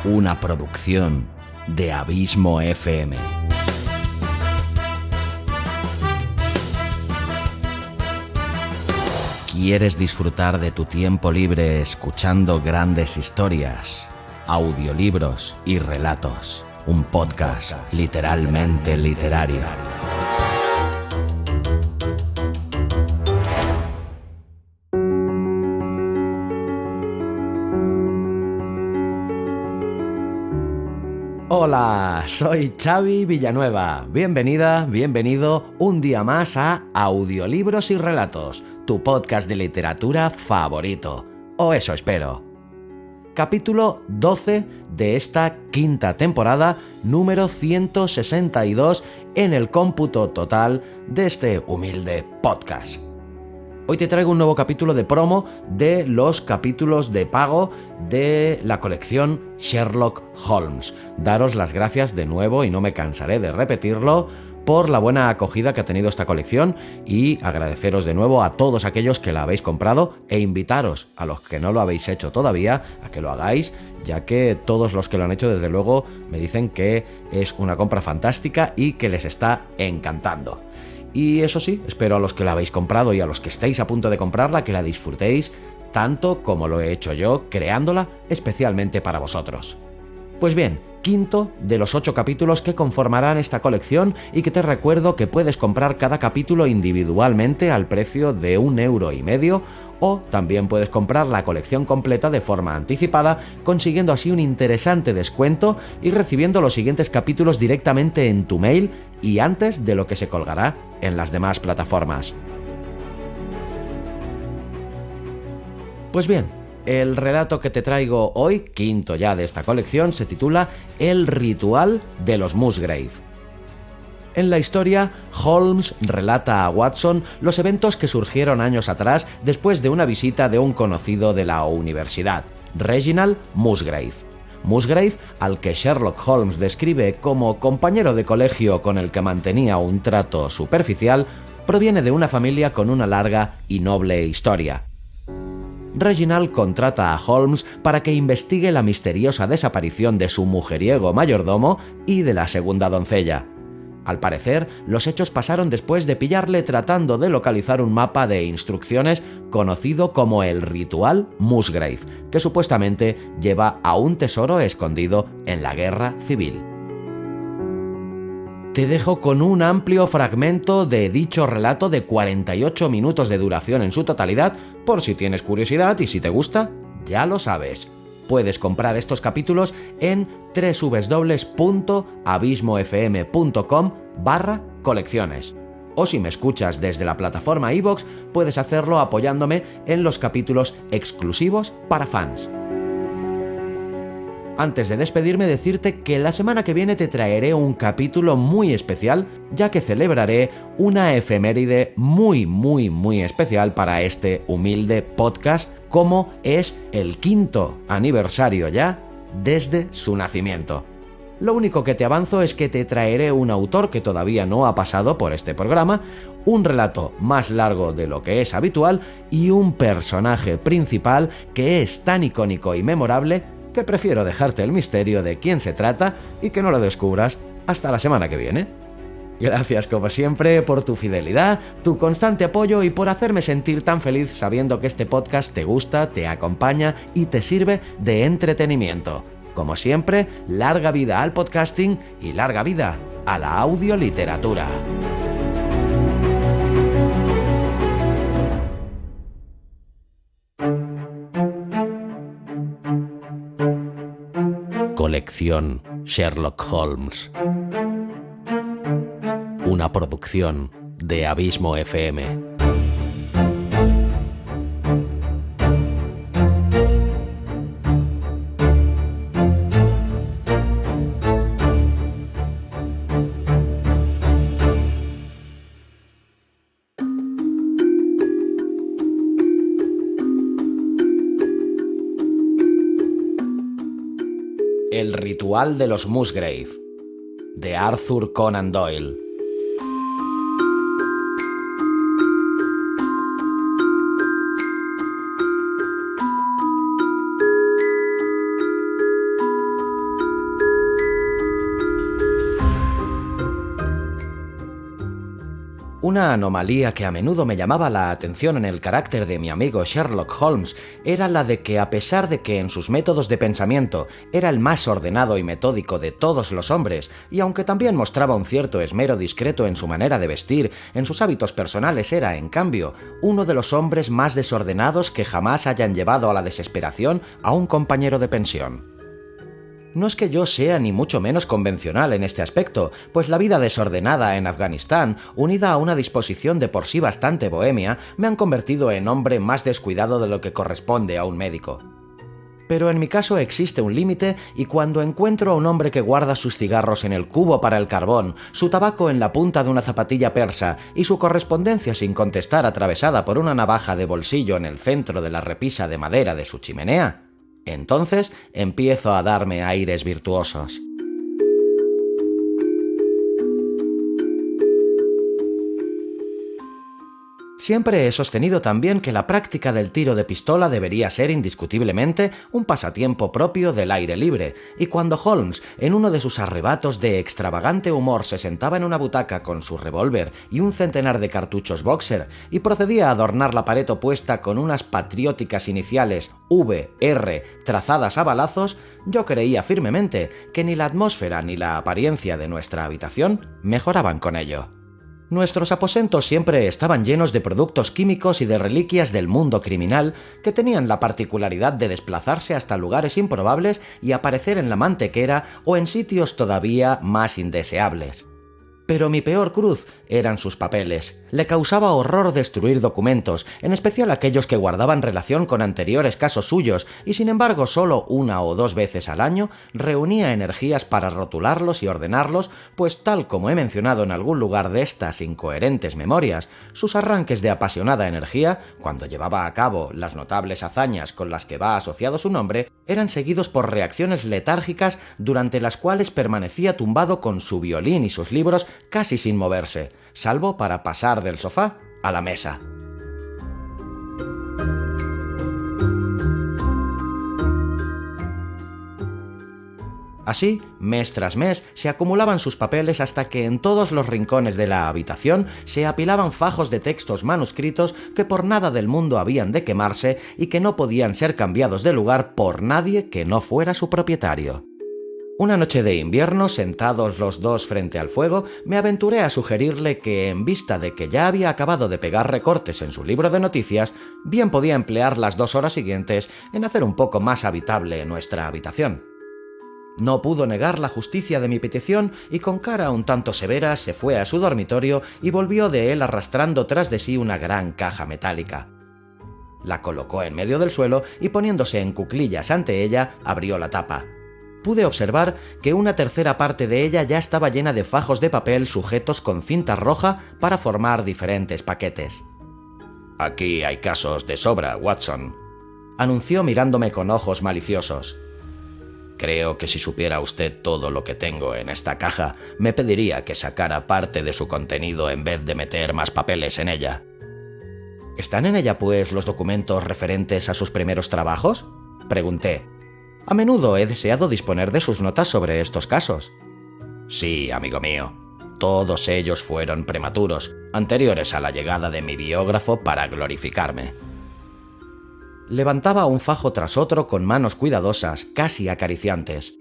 una producción de Abismo FM. ¿Quieres disfrutar de tu tiempo libre escuchando grandes historias, audiolibros y relatos? Un podcast literalmente literario. Hola, soy Xavi Villanueva. Bienvenida, bienvenido un día más a Audiolibros y Relatos, tu podcast de literatura favorito. O eso espero. Capítulo 12 de esta quinta temporada, número 162 en el cómputo total de este humilde podcast. Hoy te traigo un nuevo capítulo de promo de los capítulos de pago de la colección Sherlock Holmes. Daros las gracias de nuevo, y no me cansaré de repetirlo, por la buena acogida que ha tenido esta colección, y agradeceros de nuevo a todos aquellos que la habéis comprado e invitaros a los que no lo habéis hecho todavía a que lo hagáis, ya que todos los que lo han hecho desde luego me dicen que es una compra fantástica y que les está encantando. Y eso sí, espero a los que la habéis comprado y a los que estáis a punto de comprarla que la disfrutéis tanto como lo he hecho yo creándola especialmente para vosotros. Pues bien, quinto de los 8 capítulos que conformarán esta colección, y que te recuerdo que puedes comprar cada capítulo individualmente al precio de 1,5 €, o también puedes comprar la colección completa de forma anticipada, consiguiendo así un interesante descuento y recibiendo los siguientes capítulos directamente en tu mail y antes de lo que se colgará en las demás plataformas. Pues bien, el relato que te traigo hoy, quinto ya de esta colección, se titula El ritual de los Musgrave. En la historia, Holmes relata a Watson los eventos que surgieron años atrás después de una visita de un conocido de la universidad, Reginald Musgrave. Musgrave, al que Sherlock Holmes describe como compañero de colegio con el que mantenía un trato superficial, proviene de una familia con una larga y noble historia. Reginald contrata a Holmes para que investigue la misteriosa desaparición de su mujeriego mayordomo y de la segunda doncella. Al parecer, los hechos pasaron después de pillarle tratando de localizar un mapa de instrucciones conocido como el ritual Musgrave, que supuestamente lleva a un tesoro escondido en la guerra civil. Te dejo con un amplio fragmento de dicho relato de 48 minutos de duración en su totalidad, por si tienes curiosidad, y si te gusta, ya lo sabes. Puedes comprar estos capítulos en www.abismofm.com/colecciones. O si me escuchas desde la plataforma iVoox, puedes hacerlo apoyándome en los capítulos exclusivos para fans. Antes de despedirme, decirte que la semana que viene te traeré un capítulo muy especial, ya que celebraré una efeméride muy especial para este humilde podcast, como es el 5º aniversario ya desde su nacimiento. Lo único que te avanzo es que te traeré un autor que todavía no ha pasado por este programa, un relato más largo de lo que es habitual y un personaje principal que es tan icónico y memorable que prefiero dejarte el misterio de quién se trata y que no lo descubras hasta la semana que viene. Gracias como siempre por tu fidelidad, tu constante apoyo y por hacerme sentir tan feliz sabiendo que este podcast te gusta, te acompaña y te sirve de entretenimiento. Como siempre, larga vida al podcasting y larga vida a la audioliteratura. Colección Sherlock Holmes. Una producción de Abismo FM. El ritual de los Musgrave, de Arthur Conan Doyle. Una anomalía que a menudo me llamaba la atención en el carácter de mi amigo Sherlock Holmes era la de que, a pesar de que en sus métodos de pensamiento era el más ordenado y metódico de todos los hombres, y aunque también mostraba un cierto esmero discreto en su manera de vestir, en sus hábitos personales era, en cambio, uno de los hombres más desordenados que jamás hayan llevado a la desesperación a un compañero de pensión. No es que yo sea ni mucho menos convencional en este aspecto, pues la vida desordenada en Afganistán, unida a una disposición de por sí bastante bohemia, me han convertido en hombre más descuidado de lo que corresponde a un médico. Pero en mi caso existe un límite, y cuando encuentro a un hombre que guarda sus cigarros en el cubo para el carbón, su tabaco en la punta de una zapatilla persa y su correspondencia sin contestar atravesada por una navaja de bolsillo en el centro de la repisa de madera de su chimenea, entonces empiezo a darme aires virtuosos. Siempre he sostenido también que la práctica del tiro de pistola debería ser indiscutiblemente un pasatiempo propio del aire libre, y cuando Holmes, en uno de sus arrebatos de extravagante humor, se sentaba en una butaca con su revólver y un centenar de cartuchos Boxer y procedía a adornar la pared opuesta con unas patrióticas iniciales VR trazadas a balazos, yo creía firmemente que ni la atmósfera ni la apariencia de nuestra habitación mejoraban con ello. Nuestros aposentos siempre estaban llenos de productos químicos y de reliquias del mundo criminal que tenían la particularidad de desplazarse hasta lugares improbables y aparecer en la mantequera o en sitios todavía más indeseables. Pero mi peor cruz eran sus papeles. Le causaba horror destruir documentos, en especial aquellos que guardaban relación con anteriores casos suyos, y sin embargo solo 1 o 2 veces al año reunía energías para rotularlos y ordenarlos, pues tal como he mencionado en algún lugar de estas incoherentes memorias, sus arranques de apasionada energía, cuando llevaba a cabo las notables hazañas con las que va asociado su nombre, eran seguidos por reacciones letárgicas durante las cuales permanecía tumbado con su violín y sus libros casi sin moverse, salvo para pasar del sofá a la mesa. Así, mes tras mes, se acumulaban sus papeles hasta que en todos los rincones de la habitación se apilaban fajos de textos manuscritos que por nada del mundo habían de quemarse y que no podían ser cambiados de lugar por nadie que no fuera su propietario. Una noche de invierno, sentados los dos frente al fuego, me aventuré a sugerirle que, en vista de que ya había acabado de pegar recortes en su libro de noticias, bien podía emplear las 2 horas siguientes en hacer un poco más habitable nuestra habitación. No pudo negar la justicia de mi petición y con cara un tanto severa se fue a su dormitorio y volvió de él arrastrando tras de sí una gran caja metálica. La colocó en medio del suelo y poniéndose en cuclillas ante ella, abrió la tapa. Pude observar que una tercera parte de ella ya estaba llena de fajos de papel sujetos con cinta roja para formar diferentes paquetes. «Aquí hay casos de sobra, Watson», anunció mirándome con ojos maliciosos. «Creo que si supiera usted todo lo que tengo en esta caja, me pediría que sacara parte de su contenido en vez de meter más papeles en ella». «¿Están en ella, pues, los documentos referentes a sus primeros trabajos?», pregunté. A menudo he deseado disponer de sus notas sobre estos casos. Sí, amigo mío. Todos ellos fueron prematuros, anteriores a la llegada de mi biógrafo para glorificarme. Levantaba un fajo tras otro con manos cuidadosas, casi acariciantes.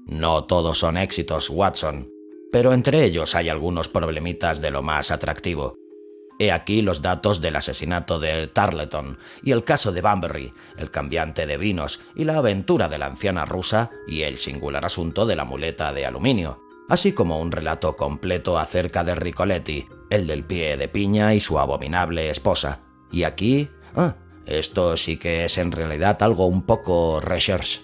No todos son éxitos, Watson, pero entre ellos hay algunos problemitas de lo más atractivo. He aquí los datos del asesinato de Tarleton y el caso de Bunbury, el cambiante de vinos y la aventura de la anciana rusa y el singular asunto de la muleta de aluminio, así como un relato completo acerca de Ricoletti, el del pie de piña y su abominable esposa. Y aquí... esto sí que es en realidad algo un poco recherche.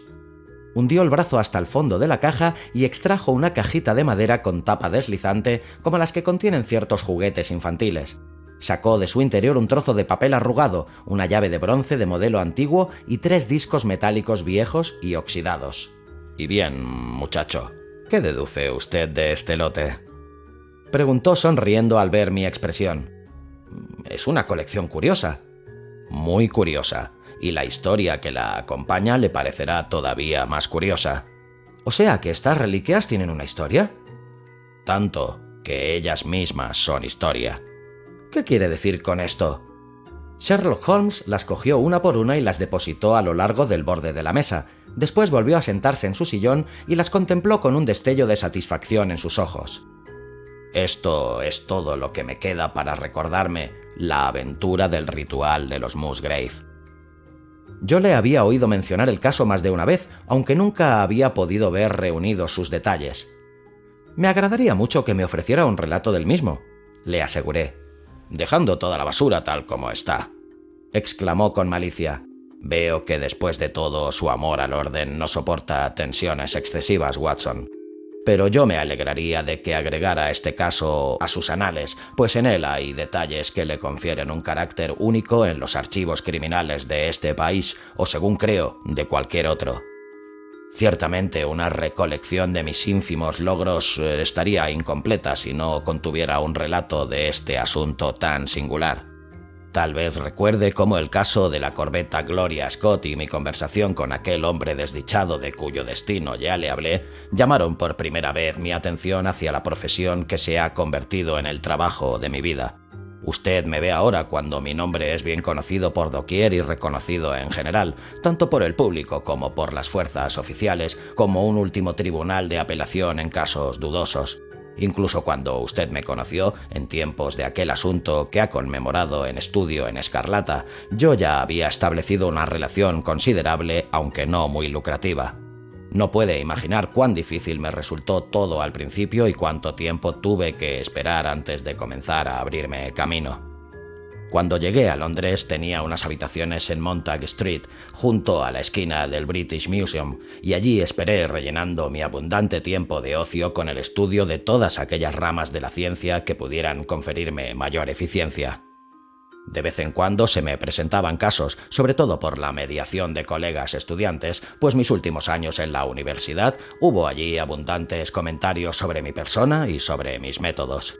Hundió el brazo hasta el fondo de la caja y extrajo una cajita de madera con tapa deslizante como las que contienen ciertos juguetes infantiles. Sacó de su interior un trozo de papel arrugado, una llave de bronce de modelo antiguo y 3 discos metálicos viejos y oxidados. «Y bien, muchacho, ¿qué deduce usted de este lote?», preguntó sonriendo al ver mi expresión. «Es una colección curiosa». «Muy curiosa, y la historia que la acompaña le parecerá todavía más curiosa». «¿O sea que estas reliquias tienen una historia?». «Tanto que ellas mismas son historia». ¿Qué quiere decir con esto? Sherlock Holmes las cogió una por una y las depositó a lo largo del borde de la mesa. Después volvió a sentarse en su sillón y las contempló con un destello de satisfacción en sus ojos. Esto es todo lo que me queda para recordarme la aventura del ritual de los Musgrave. Yo le había oído mencionar el caso más de una vez, aunque nunca había podido ver reunidos sus detalles. Me agradaría mucho que me ofreciera un relato del mismo, le aseguré. Dejando toda la basura tal como está, exclamó con malicia. Veo que después de todo su amor al orden no soporta tensiones excesivas, Watson. Pero yo me alegraría de que agregara este caso a sus anales, pues en él hay detalles que le confieren un carácter único en los archivos criminales de este país, o según creo, de cualquier otro. Ciertamente una recolección de mis ínfimos logros estaría incompleta si no contuviera un relato de este asunto tan singular. Tal vez recuerde cómo el caso de la corbeta Gloria Scott y mi conversación con aquel hombre desdichado de cuyo destino ya le hablé, llamaron por primera vez mi atención hacia la profesión que se ha convertido en el trabajo de mi vida. Usted me ve ahora cuando mi nombre es bien conocido por doquier y reconocido en general, tanto por el público como por las fuerzas oficiales, como un último tribunal de apelación en casos dudosos. Incluso cuando usted me conoció, en tiempos de aquel asunto que ha conmemorado en Estudio en Escarlata, yo ya había establecido una relación considerable, aunque no muy lucrativa. No puede imaginar cuán difícil me resultó todo al principio y cuánto tiempo tuve que esperar antes de comenzar a abrirme camino. Cuando llegué a Londres tenía unas habitaciones en Montague Street, junto a la esquina del British Museum, y allí esperé rellenando mi abundante tiempo de ocio con el estudio de todas aquellas ramas de la ciencia que pudieran conferirme mayor eficiencia. De vez en cuando se me presentaban casos, sobre todo por la mediación de colegas estudiantes, pues mis últimos años en la universidad hubo allí abundantes comentarios sobre mi persona y sobre mis métodos.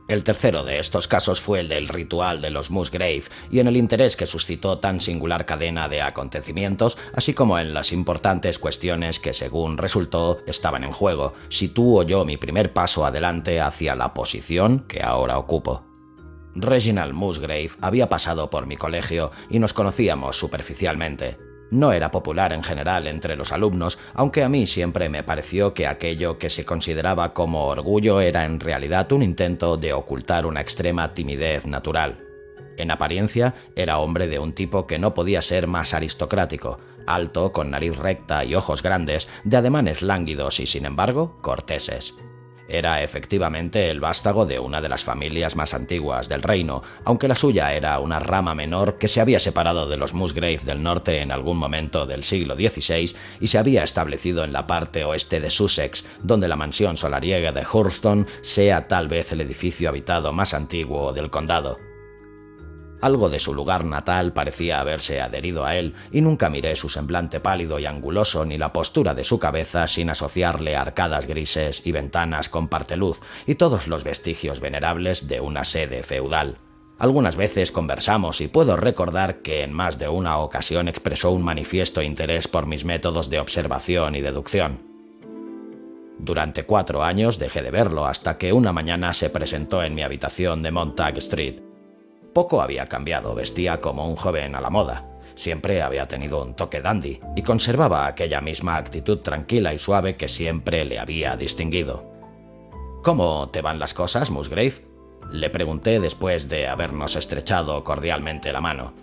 El tercero de estos casos fue el del ritual de los Musgrave, y en el interés que suscitó tan singular cadena de acontecimientos, así como en las importantes cuestiones que, según resultó, estaban en juego, situó yo mi primer paso adelante hacia la posición que ahora ocupo. Reginald Musgrave había pasado por mi colegio y nos conocíamos superficialmente. No era popular en general entre los alumnos, aunque a mí siempre me pareció que aquello que se consideraba como orgullo era en realidad un intento de ocultar una extrema timidez natural. En apariencia, era hombre de un tipo que no podía ser más aristocrático, alto, con nariz recta y ojos grandes, de ademanes lánguidos y, sin embargo, corteses. Era efectivamente el vástago de una de las familias más antiguas del reino, aunque la suya era una rama menor que se había separado de los Musgrave del norte en algún momento del siglo XVI y se había establecido en la parte oeste de Sussex, donde la mansión solariega de Hurlstone sea tal vez el edificio habitado más antiguo del condado. Algo de su lugar natal parecía haberse adherido a él, y nunca miré su semblante pálido y anguloso ni la postura de su cabeza sin asociarle arcadas grises y ventanas con parteluz y todos los vestigios venerables de una sede feudal. Algunas veces conversamos y puedo recordar que en más de una ocasión expresó un manifiesto interés por mis métodos de observación y deducción. Durante 4 años dejé de verlo hasta que una mañana se presentó en mi habitación de Montague Street. Poco había cambiado, vestía como un joven a la moda. Siempre había tenido un toque dandy y conservaba aquella misma actitud tranquila y suave que siempre le había distinguido. «¿Cómo te van las cosas, Musgrave?», le pregunté después de habernos estrechado cordialmente la mano.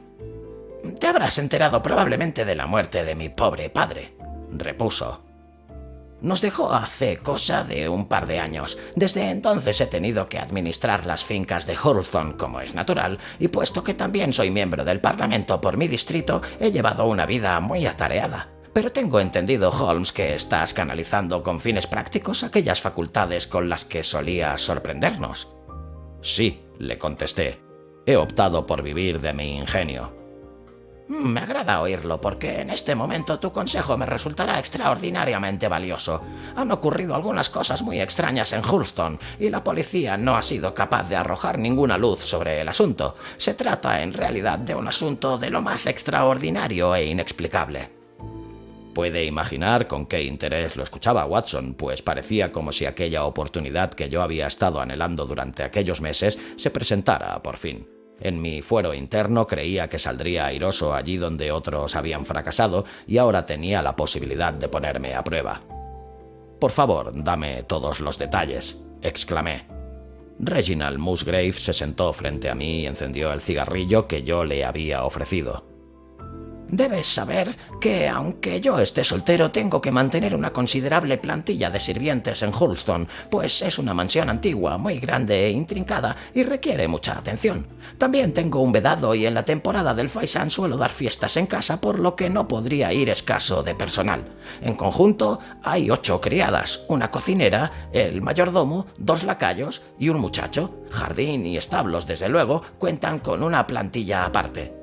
«Te habrás enterado probablemente de la muerte de mi pobre padre», repuso. «Nos dejó hace cosa de un par de años. Desde entonces he tenido que administrar las fincas de Hurlstone, como es natural, y puesto que también soy miembro del Parlamento por mi distrito, he llevado una vida muy atareada. Pero tengo entendido, Holmes, que estás canalizando con fines prácticos aquellas facultades con las que solías sorprendernos». «Sí», le contesté. «He optado por vivir de mi ingenio». «Me agrada oírlo, porque en este momento tu consejo me resultará extraordinariamente valioso. Han ocurrido algunas cosas muy extrañas en Hurlstone y la policía no ha sido capaz de arrojar ninguna luz sobre el asunto. Se trata en realidad de un asunto de lo más extraordinario e inexplicable». Puede imaginar con qué interés lo escuchaba Watson, pues parecía como si aquella oportunidad que yo había estado anhelando durante aquellos meses se presentara por fin. En mi fuero interno creía que saldría airoso allí donde otros habían fracasado y ahora tenía la posibilidad de ponerme a prueba. «Por favor, dame todos los detalles», exclamé. Reginald Musgrave se sentó frente a mí y encendió el cigarrillo que yo le había ofrecido. «Debes saber que, aunque yo esté soltero, tengo que mantener una considerable plantilla de sirvientes en Hurlstone, pues es una mansión antigua, muy grande e intrincada y requiere mucha atención. También tengo un vedado y en la temporada del faisán suelo dar fiestas en casa, por lo que no podría ir escaso de personal. En conjunto, hay 8 criadas, una cocinera, el mayordomo, 2 lacayos y un muchacho. Jardín y establos, desde luego, cuentan con una plantilla aparte».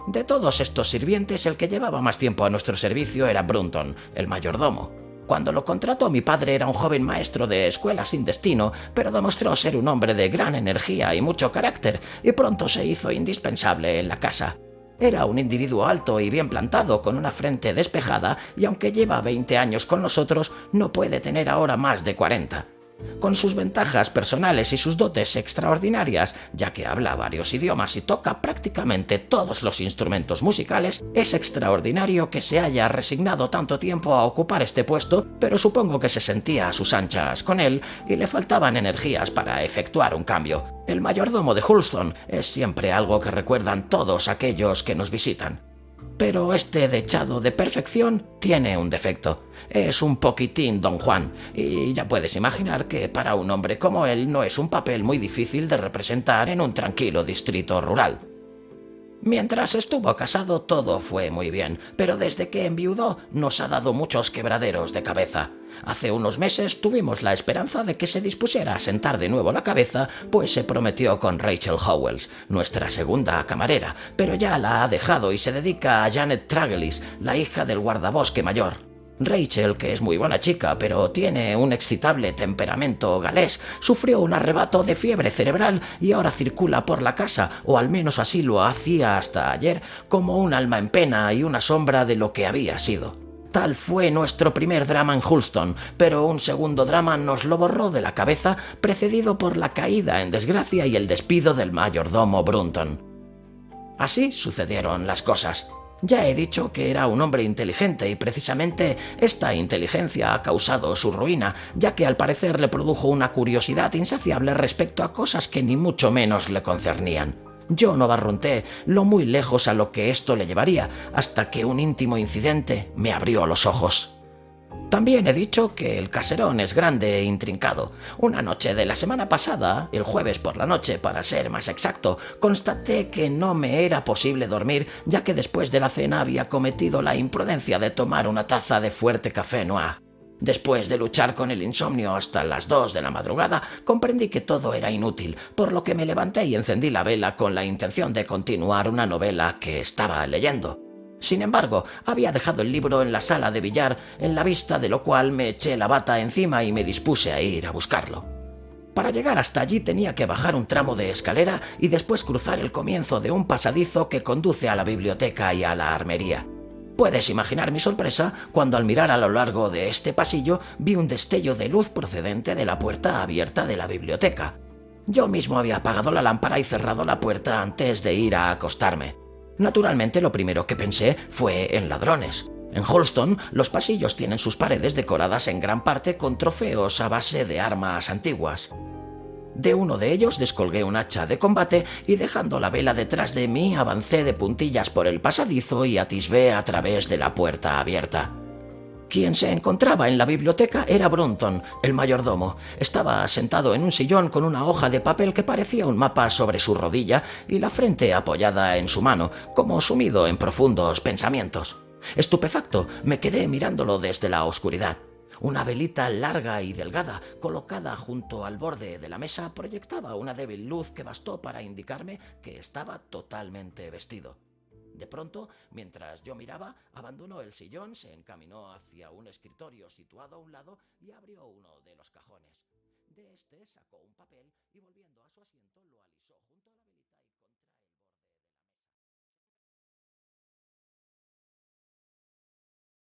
De todos estos sirvientes, el que llevaba más tiempo a nuestro servicio era Brunton, el mayordomo. Cuando lo contrató mi padre era un joven maestro de escuela sin destino, pero demostró ser un hombre de gran energía y mucho carácter, y pronto se hizo indispensable en la casa. Era un individuo alto y bien plantado, con una frente despejada, y aunque lleva 20 años con nosotros, no puede tener ahora más de 40. Con sus ventajas personales y sus dotes extraordinarias, ya que habla varios idiomas y toca prácticamente todos los instrumentos musicales, es extraordinario que se haya resignado tanto tiempo a ocupar este puesto, pero supongo que se sentía a sus anchas con él y le faltaban energías para efectuar un cambio. El mayordomo de Hurlstone es siempre algo que recuerdan todos aquellos que nos visitan. Pero este dechado de perfección tiene un defecto. Es un poquitín Don Juan, y ya puedes imaginar que para un hombre como él no es un papel muy difícil de representar en un tranquilo distrito rural. Mientras estuvo casado todo fue muy bien, pero desde que enviudó nos ha dado muchos quebraderos de cabeza. Hace unos meses tuvimos la esperanza de que se dispusiera a sentar de nuevo la cabeza, pues se prometió con Rachel Howells, nuestra segunda camarera, pero ya la ha dejado y se dedica a Janet Tragelis, la hija del guardabosque mayor. Rachel, que es muy buena chica, pero tiene un excitable temperamento galés, sufrió un arrebato de fiebre cerebral y ahora circula por la casa, o al menos así lo hacía hasta ayer, como un alma en pena y una sombra de lo que había sido. Tal fue nuestro primer drama en Hurlstone, pero un segundo drama nos lo borró de la cabeza, precedido por la caída en desgracia y el despido del mayordomo Brunton. Así sucedieron las cosas. Ya he dicho que era un hombre inteligente y precisamente esta inteligencia ha causado su ruina, ya que al parecer le produjo una curiosidad insaciable respecto a cosas que ni mucho menos le concernían. Yo no barrunté lo muy lejos a lo que esto le llevaría, hasta que un íntimo incidente me abrió los ojos. También he dicho que el caserón es grande e intrincado. Una noche de la semana pasada, el jueves por la noche para ser más exacto, constaté que no me era posible dormir, ya que después de la cena había cometido la imprudencia de tomar una taza de fuerte café noir. Después de luchar con el insomnio hasta las 2 de la madrugada, comprendí que todo era inútil, por lo que me levanté y encendí la vela con la intención de continuar una novela que estaba leyendo. Sin embargo, había dejado el libro en la sala de billar, en la vista de lo cual me eché la bata encima y me dispuse a ir a buscarlo. Para llegar hasta allí tenía que bajar un tramo de escalera y después cruzar el comienzo de un pasadizo que conduce a la biblioteca y a la armería. Puedes imaginar mi sorpresa cuando al mirar a lo largo de este pasillo vi un destello de luz procedente de la puerta abierta de la biblioteca. Yo mismo había apagado la lámpara y cerrado la puerta antes de ir a acostarme. Naturalmente, lo primero que pensé fue en ladrones. En Hurlstone, los pasillos tienen sus paredes decoradas en gran parte con trofeos a base de armas antiguas. De uno de ellos descolgué un hacha de combate y, dejando la vela detrás de mí, avancé de puntillas por el pasadizo y atisbé a través de la puerta abierta. Quien se encontraba en la biblioteca era Brunton, el mayordomo. Estaba sentado en un sillón con una hoja de papel que parecía un mapa sobre su rodilla y la frente apoyada en su mano, como sumido en profundos pensamientos. Estupefacto, me quedé mirándolo desde la oscuridad. Una velita larga y delgada, colocada junto al borde de la mesa, proyectaba una débil luz que bastó para indicarme que estaba totalmente vestido. De pronto, mientras yo miraba, abandonó el sillón, se encaminó hacia un escritorio situado a un lado y abrió uno de los cajones. De este sacó un papel y, volviendo a su asiento, lo alineó.